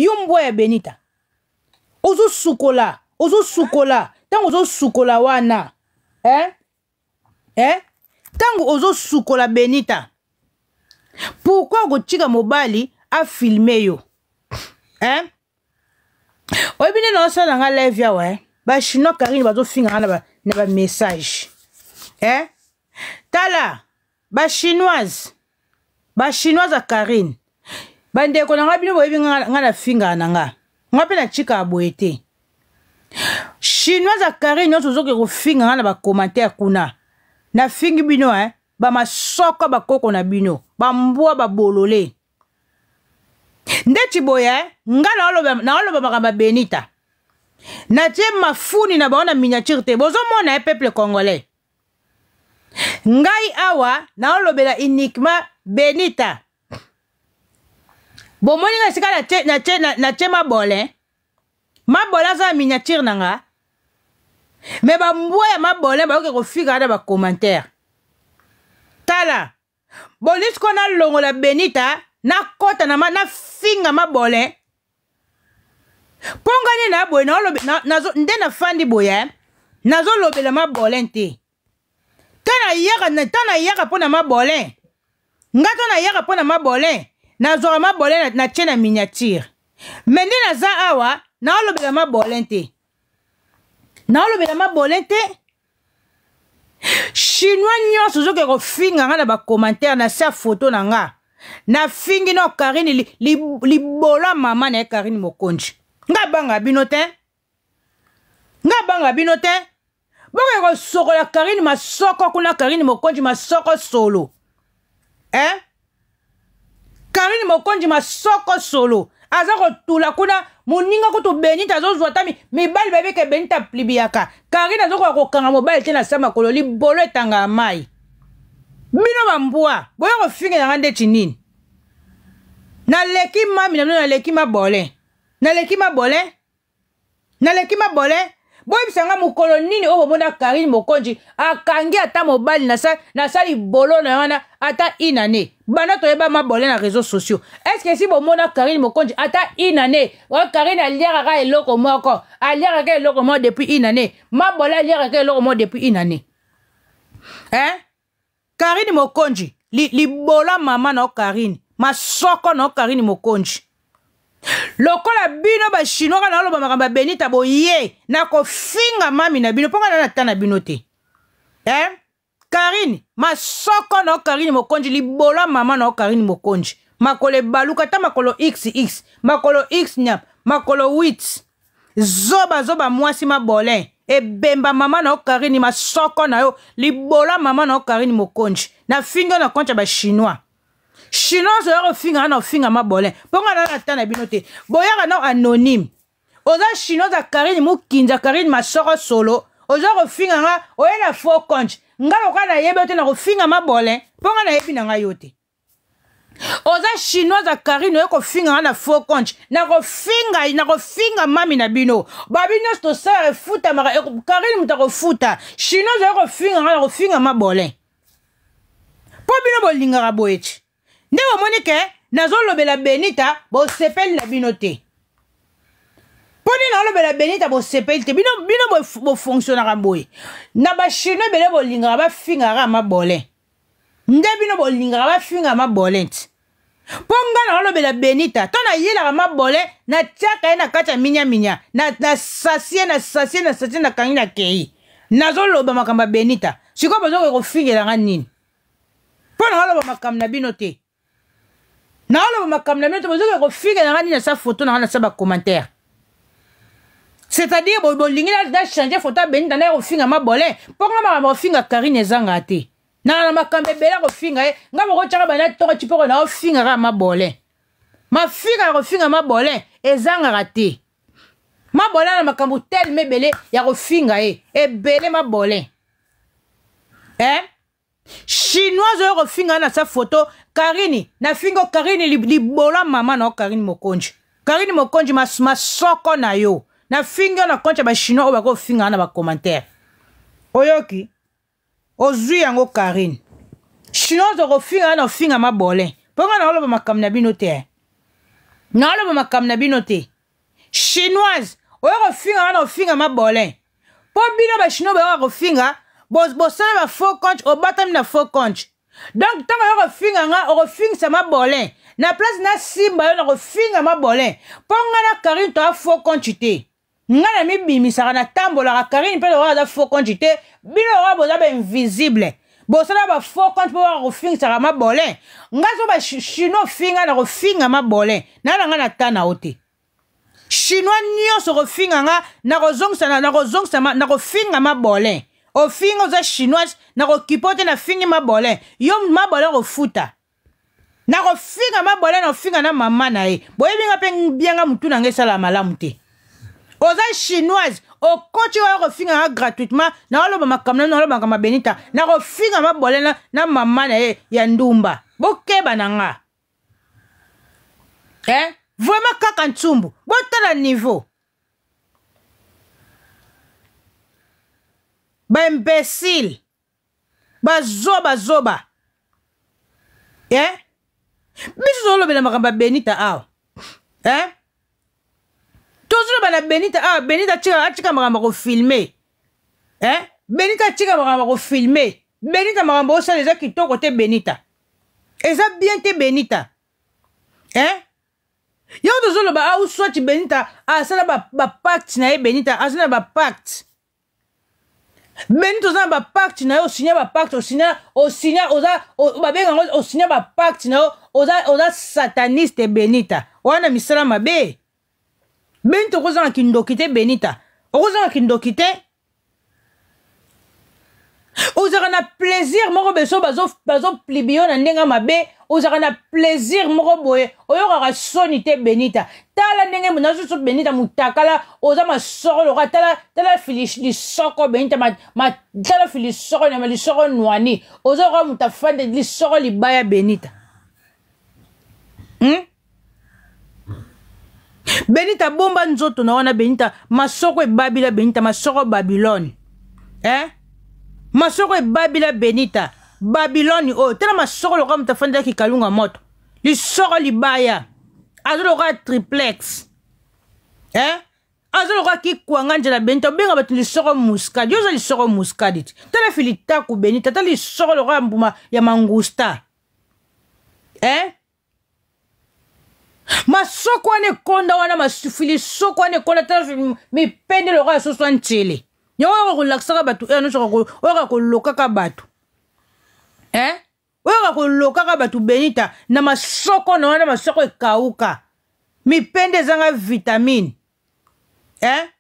Yumbo ya Benita. Ozo sukola. Tango ozo sukola wana. Tango ozo sukola Benita. Pourquoi go chika mobali a filmé yo? Oyebine na osa nga live ya wa. Ba chinois Karine bazo finga na ba message. Tala ba chinoise a Karine. Bande ko nga bino boyebi nga na finga na nga. Nga pe na chika aboete. Chinoise a Karine nyoso zo ke ko finga nga na ba commentaire kuna. Na fingi bino ba masoko ba koko na bino. Ba mbwa ba bolole. Ndeti boya nga na oloba makamba Benita. Na tie mafuni na baona miniature te. Bozo mona peuple congolais. Ngai awa na olobela uniquement Benita. Bomoni nga sika na tie mabole. Mabole za miniature nanga. Me ba mbwa ya mabole ba oke kofika na ba commentaire. Tala. Bolis kona longo la Benita na kota na finga mabole. Pongani na boy nazo ndena fandi boya. Nazo lobela mabole nte. Tana yaka pona mabole. Ngato na yaka pona mabole. Nazo mabole na chena miniature. Mende na za awa na lobela mabole nte. Na lobela mabole nte. Chinois nyonso zo ke ko finga nga na ba commentaire na sa photo na nga. Na fingi no Karine li bola mama na Karine Mokonji. Nga banga binote. Boke ko soko la Karine masoko kuna Karine Mokonji masoko solo. Karine Mokonji masoko solo. Aza ko tula kuna muninga ko to Benita zo zwata mibali bebe ke Benita plibiaka. Karine zo ko kanga mobile tena sama kolo li bolo etanga mai. Bino bambua, boya ko finga na ngande chinini. Na leki mami na leki mabole. Na leki mabole. Boy bisanga mukolo nini obo mona Karine Mokonji akangi ata mobile na sali bolo na wana ata inane. Bana toyeba mabole na réseaux sociaux. Est-ce que si bo mona Karine Mokonji ata inane, wa Karine aliara ka eloko moko, aliara ka eloko mo depuis inane. Mabole aliara ka eloko mo depuis inane. Karine Mokonji li bola mama na Karine. Masoko na Karine Mokonji. Lokola bino ba chinois na loba makamba Benita boye na ko finga mami na bino ponga na tana bino te. Karine masoko na Karine Mokonji li bola mama na Karine Mokonji. Makole baluka ta makolo XX, makolo X nyap, makolo 8. Zoba mwasi mabole. E bemba mama na Karine masoko na yo li bola mama na Karine Mokonji. Na finga na koncha ba chinois. Chinois zo finga na finga mabole. Ponga na tana binote. Boya na anonyme. Oza chinois za Karine mukinza Karine masoko solo. Oza finga nga oye na faux compte. Nga lokana yebe te na finga mabole. Ponga na yebi na nga yote. Oza chinois za Karine oye ko finga na faux compte. Na ko finga mami na bino. Babino sto sa futa mara Karine muta ko futa. Chinois zo finga na finga mabole. Po bino bolinga ra boechi. Ndeko monike nazo lobela Benita bo sepel na binote. Poni na lobela Benita bo sepel te bino bo fonctionnera boy. Na ba chino bele bo linga ba finga ra mabole. Nde bino bo linga ba finga mabole. Ponga na lobela Benita to na yela ra mabole na tiaka na kata minya na sasie na kangina kei. Nazo loba makamba Benita. Siko bozo ko fingela nga nini. Pona loba makamba binote. Na olo makamna mento bozo ko figa na ngani na sa photo na sa ba commentaire. C'est-à-dire bo lingina da changer photo Benita na ko finga mabole. Ponga ma finga Karine zanga te. Na makambe bela ko finga ngamo ko chaka bana to chipoko na finga ra mabole. Ma finga ko finga mabole ezanga te. Mabole na makambo tel mebele ya ko finga e bele mabole. Chinois zo finga na sa photo Karine na fingo Karine li bola mama na Karine Mokonji. Karine Mokonji masoko na yo. Na fingo na koncha ba chinois o ba ko finga na ba commentaire. Oyoki. Ozui yango Karine. Chinois zo finga na finga mabole. Ponga na olo ba makamna bino te. naoloba makambo na bino te chinoise oyo kofinga wana kofinga mabolin mpo bino bachinois bayoka kofinga bosala bafaux compte obatami na faux compte donc ntango oyo kofinga nga okofingisa mabolin na place na simba yo na kofinga mabolin mpo nga na Karine toa faux compte te nga na mibimisaka na tambolaka Karine mpe lokola aza faux compte te bino lokola boza bainvisible bosala bafaux compte mpo waka kofingisaka mabolin nga so bachinois ofinga na kofinga mabolin nana nga na ta na yo te chinois nyonso kofinga nga na kofinga mabolin ofinga oza chinoise na kokipo te na fingi mabolin yo mabolin kofuta na kofinga mabolin na ofinga na mama na ye boyebinga mpe bianga mutu na nga esala malamu te oza chinoise okoti oyo kofinga nga gratuitement na oloba makambo na oloba makambo benita na kofinga mabolin na mama na ye ya ndumba bokeba na nga vraiment kaka ntsumbu botala niveau baimbécile bazoba biso tozolobela makambo ya benita awa tozoloba na benita awa benita atika makambo kofilme benita atika makambo kofilme benita makambo osala eza kitoko te benita eza bien te benita yo tozoloba au swati benita asala bapacte na ye benita asala bapacte benita oza na bapacte na ye osinya bapacte osinya babengango osinya bapacte na yo oza sataniste benita wana misala mabe benita okozanga kindoki te benita okozanga kindoki te ozaka na plaisir moko beso bazoplibiyo na ndenge mabe ozaka na plaisir moko boye oyokaka soni te benita tala ndenge nazoso benita mutakala oza masoko loka tala filisoko benita tala filisoko na lisoko nwani ozoka mutafande lisoko libaya benita benita bomba nzoto na wana benita masoko ebabila benita masoko Babylone masoko ebabila benita Babylone oyo tala masoko loka mutafandaki kalunga moto lisoko libaya azoloka triplex azoloka kikwanga njela benita obenga bato lisoko muskadi yoza lisoko muskadi ti tala filitaku benita tala lisoko loka mbuma ya mangusta masoko wana ekonda wana masufilisoko wana ekonda tala mipende loka ya soso ntele nyoka kolakisaka bato oyoka kolokaka bato oyoka kolokaka bato benita na masoko na wana masoko ekauka mipende ezanga vitamine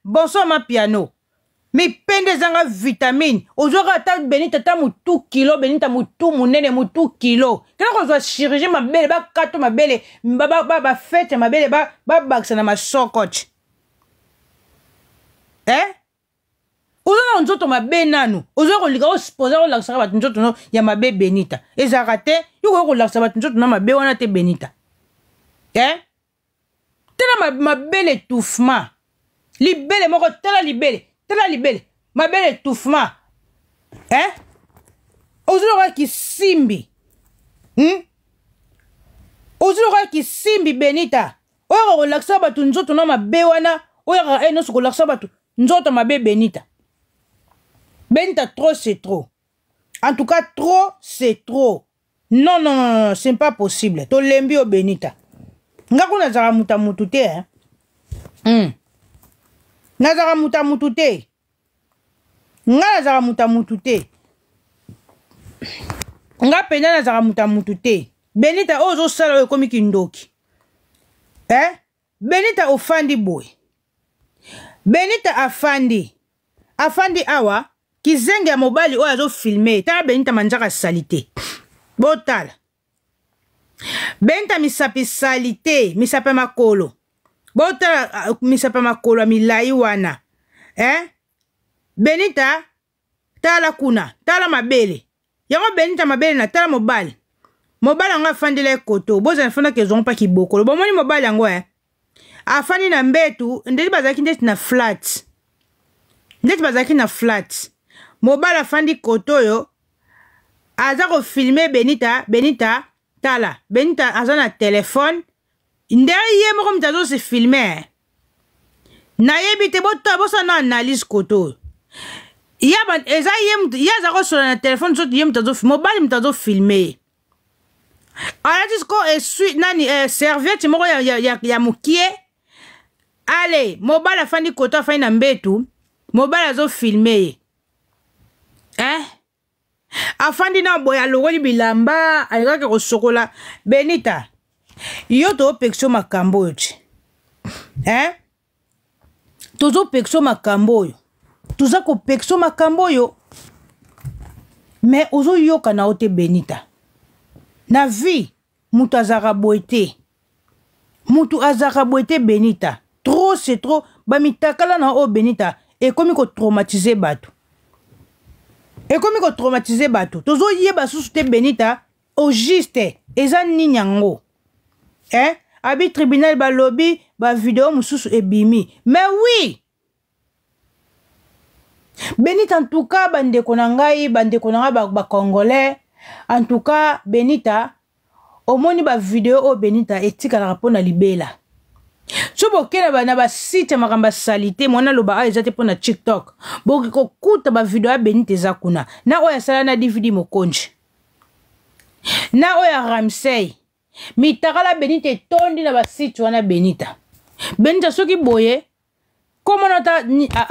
bonso mapiano mipende ezanga vitamine ozoka ata benita ta mutu kilo benita mutu munene mutu kilo kena kozwa chirurgie mabele bakato mabele bafete mabele babakisa na masoko ti ozona nzoto mabe nanu ozoya kolika oza kolakisaka bato nzoto ya mabe benita ezalaka te yo koya kolakisa bato nzoto na mabe wana te benita tala mabele étouffement libele moko tala libele mabele étouffement ozoloka kisimbi ozoloka kisimbi benita oyaka kolakisa bato nzoto na mabe wana oyaka nyonso kolakisa bato nzoto mabe benita benita trop c'est trop en tout cas trop c'est trop non c'est pas possible tolembi o benita nga kuna nazaka mutu te nazaka mutu te nga nazaka mutu te nga pena nazaka mutu te benita oyo ozosala oyo ekomi kindoki benita ofandi boye benita afandi awa kizenge ya mobali oyo azofilme tala benita manzaka sali te botala benita misapi sali te misapi ya makolo botala misapi ya makolo ya milai wana benita tala kuna tala mabele yango benita mabele na tala mobali yango afandela ekoto boza nafandaka ezongo mpa kibokolo bomoni mobali yango afandi na mbetu ndeti bazalaki ndeti na flat mobali afandi koto oyo aza kofilme benita tala benita aza na telefone nde ye moko mutazo se filmer nayebi te bosa na analyse koto yaba eza ye za ko sur na téléphone so ye mutazo mobile mutazo filmer alati ko esui nani serviette moko ya mukie ale mobile afandi koto afandi na mbetu mobile azo filmer afandi na boya logoli bilamba alikaka kosokola Benita yo to pekso makambo yo tozo pekso makambo yo toza ko pekso makambo yo mais ozo yoka na ote Benita na vie mutu azaka boite Benita trop c'est trop bamitakala na o Benita ekomi ko traumatiser bato tozo yeba susu te Benita au juste eza nini yango abi tribunal balobi ba vidéo mususu ebimi mais oui Benita en tout cas bandeko na ngai ba congolais en tout cas Benita omoni ba vidéo o Benita etikala pona libela so bokena bana ba site makamba salite mona loba ezate pona TikTok bokiko kuta ba vidéo ya Benita eza kuna na oya sala na DVD mokonji na oya Ramsey mitakala Benita tondi na ba site wana Benita soki boye comment nota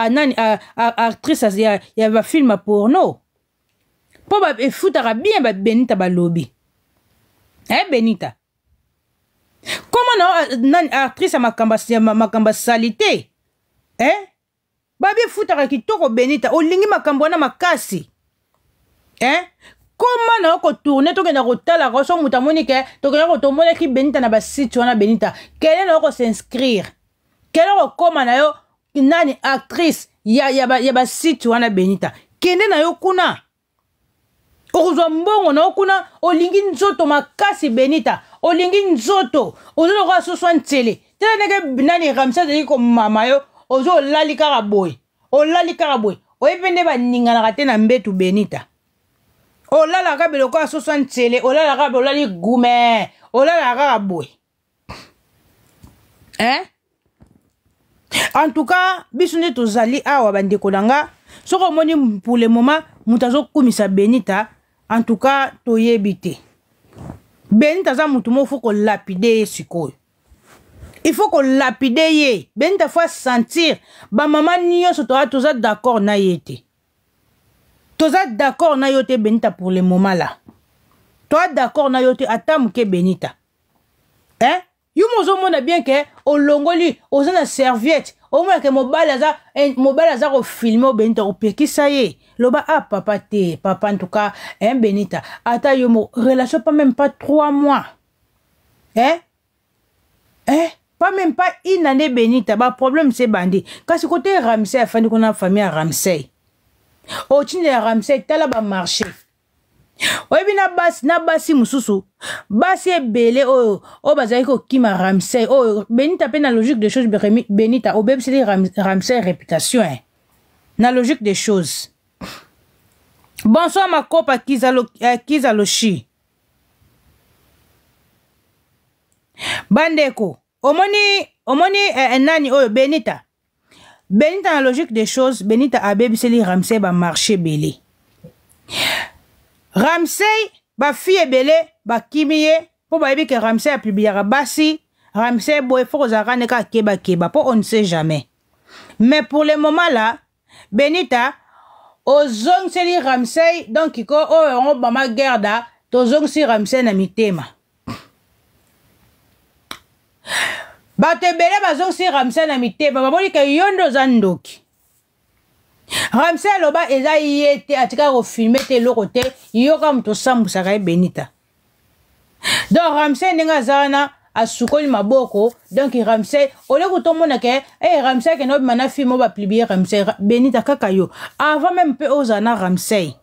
nani actrice ya ba film porno po ba efutaka bien ba Benita balobi Benita comment nani actrice ya makamba salite babi efutaka kitoko Benita olingi makambo wana makasi comment na ko tourner to kena ko tala ko so mutamoni ke to kena ko tomona ki Benita na ba site wana Benita kele na ko s'inscrire kele ko koma na yo nani actrice ya ba site wana Benita kende na yo kuna okozwa mbongo na yo kuna olingi nzoto makasi Benita olingi nzoto ozo ko asoso ntele tele neke nani Ramsey de ko mama yo ozo lali kaka boy oyepende ba ningana kate na mbetu Benita olala ka beloko asoso ntele olala ka olali gume olala ka boy en tout cas bisune tozali awa bandeko nanga soko moni pour le moment mutazo kumisa Benita en tout cas toyebi te Benita za mutu mo faut ko lapide sikoyo il faut ko lapide ye Benita faut sentir ba mama nyonso toza d'accord na yete toza d'accord na yote Benita pour le moment là toi d'accord na yote atamuke Benita yo mozo mona bien que olongoli ozana serviette o mona ke mobile aza ko filmer Benita o pekisa ye loba papa te papa en tout cas Benita ata yo mo relation pas même pas 3 mois pas même pas une année Benita ba problème c'est bandi kasi côté Ramsey afandi kona famille ya Ramsey o tine ya Ramsey tala ba marché oyebi na basi mususu basi ebele o bazali ko kima Ramsey Benita pe na logique des choses Benita obebiseli Ramsey réputation na logique des choses. Bonsoir ma copa Kizaloshi bandeko omoni nani oyo Benita na logique des choses Benita abebiseli Ramsey ba marché belé Ramsey ba fille belé ba kimiye po ba yebi que Ramsey a publié basi Ramsey boy faut kozaka neka keba po on ne sait jamais mais pour le moment là Benita ozong seli Ramsey donc ko on bama guerre tozong si Ramsey na mitema bato ebele bazong si Ramsey na mitema baboli ke yondo zandoki Ramsey aloba eza yete atika ko filmer te loko te yoka mto sambusaka Benita donc Ramsey ninga zana asukoli maboko donc Ramsey ole kutomona ke Ramsey ke no mana film ba publier Ramsey Benita kaka yo avant même peu ozana Ramsey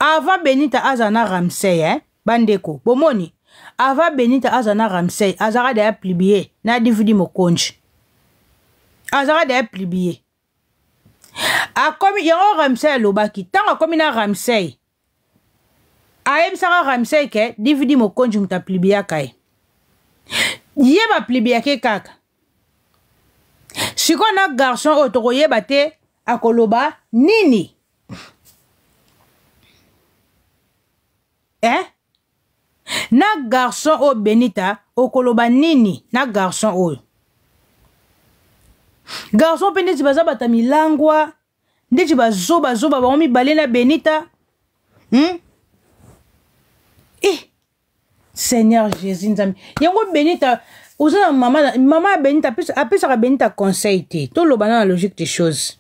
avant Benita azana Ramsey bandeko bomoni avant Benita azana Ramsey azara de publier na DVD mokonji azara de publier akomi yango Ramsey lobaki tanga komi na Ramsey ayebisaka Ramsey ke DVD mokonji muta publier kai yeba plibiake kaka siko na garçon oyo tokoyeba te akoloba nini na garçon oyo Benita okoloba nini na garçon oyo garçon mpe ndeti baza bata milangwa ndeti bazoba bango mibale na Benita Seigneur Jésus nzambe yango Benita oza na mama ya Benita apesaka Benita conseil te toloba na logique des choses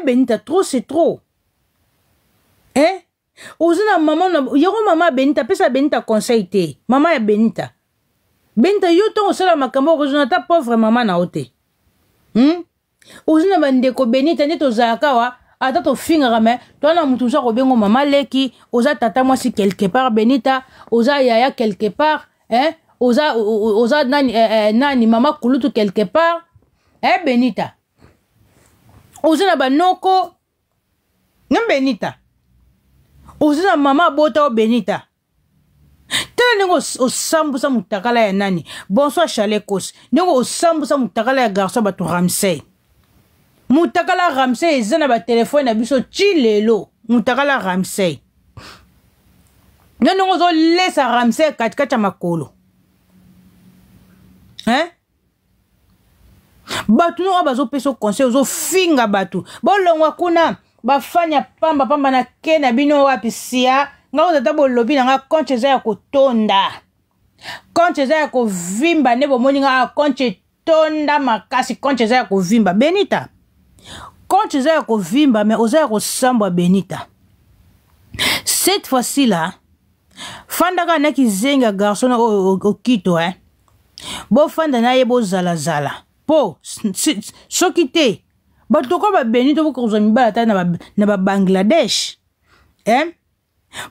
Benita trop c'est trop oza na mama yango mama ya Benita apesa Benita conseil te mama ya Benita yo ntongo osala makambo okozona ata pauvre mama na yo te oza na bandeko Benita nde tozalaka wa ata tofingaka me toana mutu oza kobengo mama leki oza tata mwasi quelque part Benita oza yaya quelque part oza nani mama kulutu quelque part Benita oza na banoko na Benita oza na mama bota o Benita tala ndenge osambusa mutakala ya nani bonsoir Chalekos ndenge osambusa mutakala ya garçon bato Ramsey mutakala Ramsey eza na batelefone na biso ti lelo mutakala Ramsey ndenge ozolesa Ramsey katikati ya makolo bato noko bazopesa conseil ozofinga bato bolongwa kuna bafanya pamba na ke na bino wapi sia nga ozata bolobi na nga konche eza ya kotonda konche eza ya kovimba nde bomoni nga konche tonda makasi konche eza ya kovimba Benita konche eza ya kovimba mais oza ya kosambwa Benita cette fois-ci là fandaka neki zenga garçon okito bofanda na ye bozalazala po soki te bato toko babenita bokozwa mibala ata na babangladesh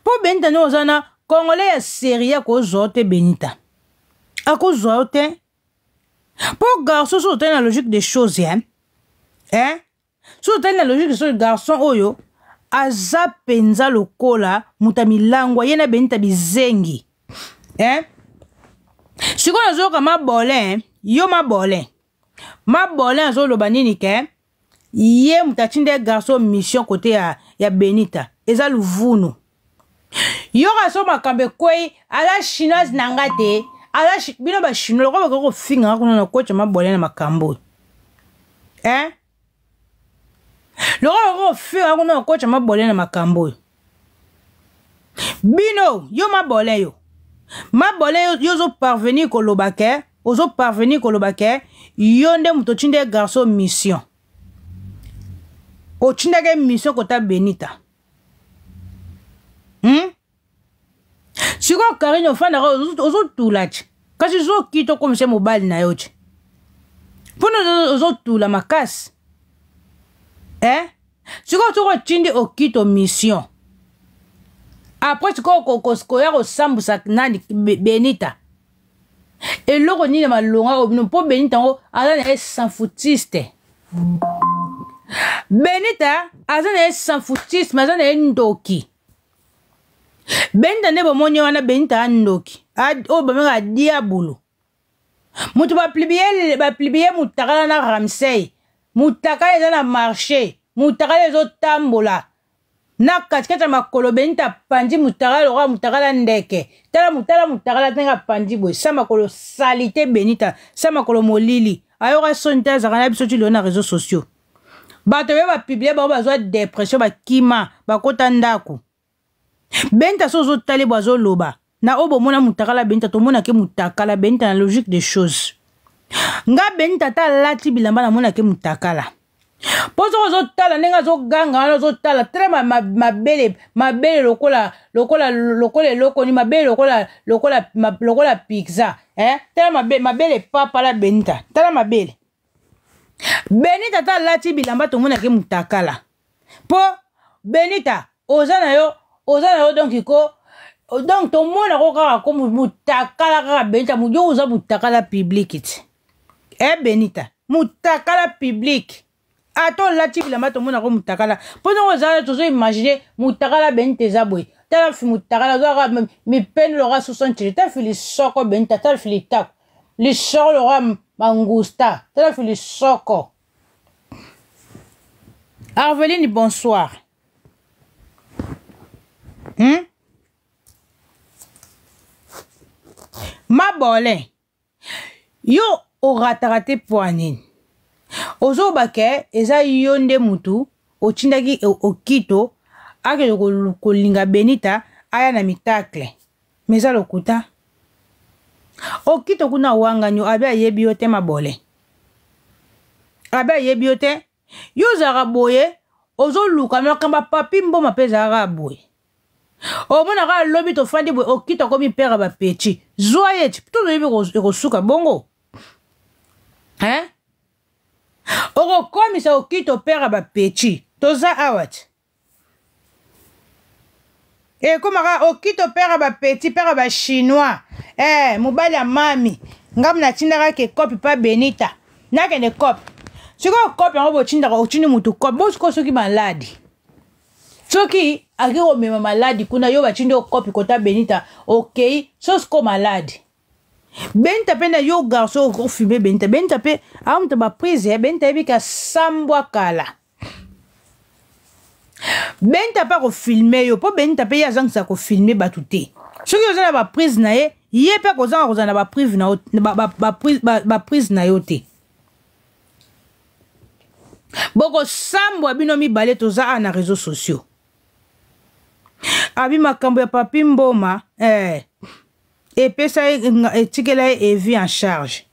po Benita nde oza na congolais ya série akozwa te Benita akozwa yo te po garçon so otali na logique des choses so otali na logique des choses garçon oyo aza penza lokola muta milangwa ye na Benita bizengi sikoyo nazoyoka mabole yo mabole azoloba nini ke ye mutatinde garçon mission côté ya Benita eza luvunu yo kaso makambo ekwei ala chinoise na nga te ala bino bachino loko bakofinga kuna na kocha mabole na makambo loko bakofinga kuna na kocha mabole na makambo bino yo mabole yo zo parvenir koloba ke yo nde muto tinde garçon mission otindake mission kota Benita siko Karine ofandaka ozotula ti kasi ozokita okomisa mobali na yo ti mpona ozotula makasi siko sokotindi okita mission après siko koya kosambusa nani Benita eloko nini malonga obino mpo Benita ngo aza na ye sanfoutiste Benita aza na ye sanfoutisme aza na ye ndoki Benita nde bomoni wana Benita andoki oyo bamenga diabolo mutu baplibie mutakala na Ramsey mutakala eza na marché mutakala ezotambola na katikati ya makolo Benita pandi mutakala lokola mutakala ndeke tala mutakala ndenge apandi boye sa makolo salite Benita sa makolo molili ayoka soni te azaka na biso ti lelo na réseaux sociaux bato be bapiblie bango bazwa dépression bakima bakota ndako Benita so ozotali bo azoloba na oyo bomona mutakala Benita tomonake mutakala Benita na logique des choses nga Benita ata alati bilamba namonake mutakala po soko ozotala ndenge azoganga wana ozotala tre mabele lokola eloko ni mabele lokola pizza tala mabele papa la Benita tala mabele Benita ata alati bilamba tomonake mutakala po Benita oza na yo donc tomona ko kaka ko mutakala kaka Benita mujo uza mutakala public ti Benita mutakala public ato lati bilamba tomona ko mutakala mpona oza tozo imaginer mutakala Benita eza boye tala fi mutakala oza mi peine lora 60 tala fili soko Benita tala fili tako lisoko lokola mangusta tala fi lisoko. Arveline, bonsoir. Mabole yo oratarate poanine ozo bake eza yonde mutu ochindaki okito ake kolinga Benita aya na mitacle meza lokuta okito kuna wanga nyo abe ayebi yo te mabole abe ayebi yo te yo zara boye ozo luka makamba papi mboma pe zara boye omona ka lobi to fandi boye okito komi pera ba pechi zoye tout yebi kosuka bongo hein oko komisa okito pera ba pechi toza awat e komaka okito pera ba petit pera ba chinois mobali ya mami ngamu na tindaka ke kopi pa Benita nakende kopi siko kopi yango botindaka otindi mutu kopi bosiko soki maladi soki aki komema maladi kuna yo batindi kopi kota Benita okei sosiko maladi Benita pena yo garçon ofilme Benita pe amuta ba prise Benita ebika sambwa kala Benita pa ko filmer yo po Benita pe yazangisa ko filmer batute soki ozana ba prise na ye pe kozana ba prise na ba prise na yo te boko sambwa bino mibale toza na réseaux sociaux abi makambo ya papi mboma epesa etikela evi en charge